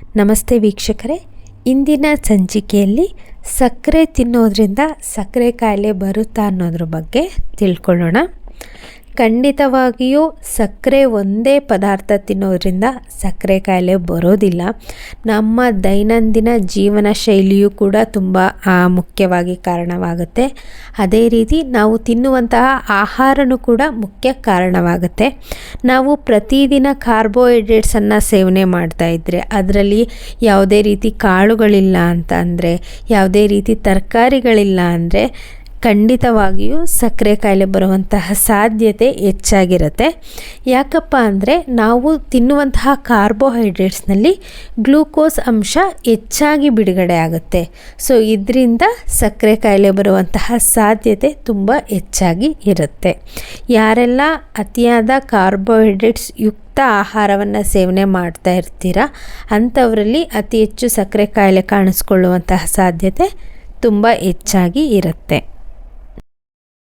ನಮಸ್ತೆ ವೀಕ್ಷಕರೇ, ಇಂದಿನ ಸಂಚಿಕೆಯಲ್ಲಿ ಸಕ್ಕರೆ ತಿನ್ನೋದ್ರಿಂದ ಸಕ್ಕರೆ ಕಾಯಿಲೆ ಬರುತ್ತಾ ಅನ್ನೋದ್ರ ಬಗ್ಗೆ ತಿಳ್ಕೊಳ್ಳೋಣ. ಖಂಡಿತವಾಗಿಯೂ ಸಕ್ಕರೆ ಒಂದೇ ಪದಾರ್ಥ ತಿನ್ನೋದ್ರಿಂದ ಸಕ್ಕರೆ ಕಾಯಿಲೆ ಬರೋದಿಲ್ಲ. ನಮ್ಮ ದೈನಂದಿನ ಜೀವನ ಶೈಲಿಯೂ ಕೂಡ ತುಂಬ ಮುಖ್ಯವಾಗಿ ಕಾರಣವಾಗುತ್ತೆ. ಅದೇ ರೀತಿ ನಾವು ತಿನ್ನುವಂತಹ ಆಹಾರನೂ ಕೂಡ ಮುಖ್ಯ ಕಾರಣವಾಗುತ್ತೆ. ನಾವು ಪ್ರತಿದಿನ ಕಾರ್ಬೋಹೈಡ್ರೇಟ್ಸನ್ನು ಸೇವನೆ ಮಾಡ್ತಾ ಇದ್ದರೆ, ಅದರಲ್ಲಿ ಯಾವುದೇ ರೀತಿ ಕಾಳುಗಳಿಲ್ಲ ಅಂತ ಅಂದರೆ, ಯಾವುದೇ ರೀತಿ ತರಕಾರಿಗಳಿಲ್ಲ ಅಂದರೆ ಖಂಡಿತವಾಗಿಯೂ ಸಕ್ಕರೆ ಕಾಯಿಲೆ ಬರುವಂತಹ ಸಾಧ್ಯತೆ ಹೆಚ್ಚಾಗಿರುತ್ತೆ. ಯಾಕಪ್ಪ ಅಂದರೆ ನಾವು ತಿನ್ನುವಂತಹ ಕಾರ್ಬೋಹೈಡ್ರೇಟ್ಸ್ನಲ್ಲಿ ಗ್ಲೂಕೋಸ್ ಅಂಶ ಹೆಚ್ಚಾಗಿ ಬಿಡುಗಡೆ ಆಗುತ್ತೆ. ಸೊ ಇದರಿಂದ ಸಕ್ಕರೆ ಕಾಯಿಲೆ ಬರುವಂತಹ ಸಾಧ್ಯತೆ ತುಂಬ ಹೆಚ್ಚಾಗಿ ಇರುತ್ತೆ. ಯಾರೆಲ್ಲ ಅತಿಯಾದ ಕಾರ್ಬೋಹೈಡ್ರೇಟ್ಸ್ ಯುಕ್ತ ಆಹಾರವನ್ನು ಸೇವನೆ ಮಾಡ್ತಾ ಇರ್ತೀರ, ಅಂಥವರಲ್ಲಿ ಅತಿ ಹೆಚ್ಚು ಸಕ್ಕರೆ ಕಾಯಿಲೆ ಕಾಣಿಸ್ಕೊಳ್ಳುವಂತಹ ಸಾಧ್ಯತೆ ತುಂಬ ಹೆಚ್ಚಾಗಿ ಇರುತ್ತೆ.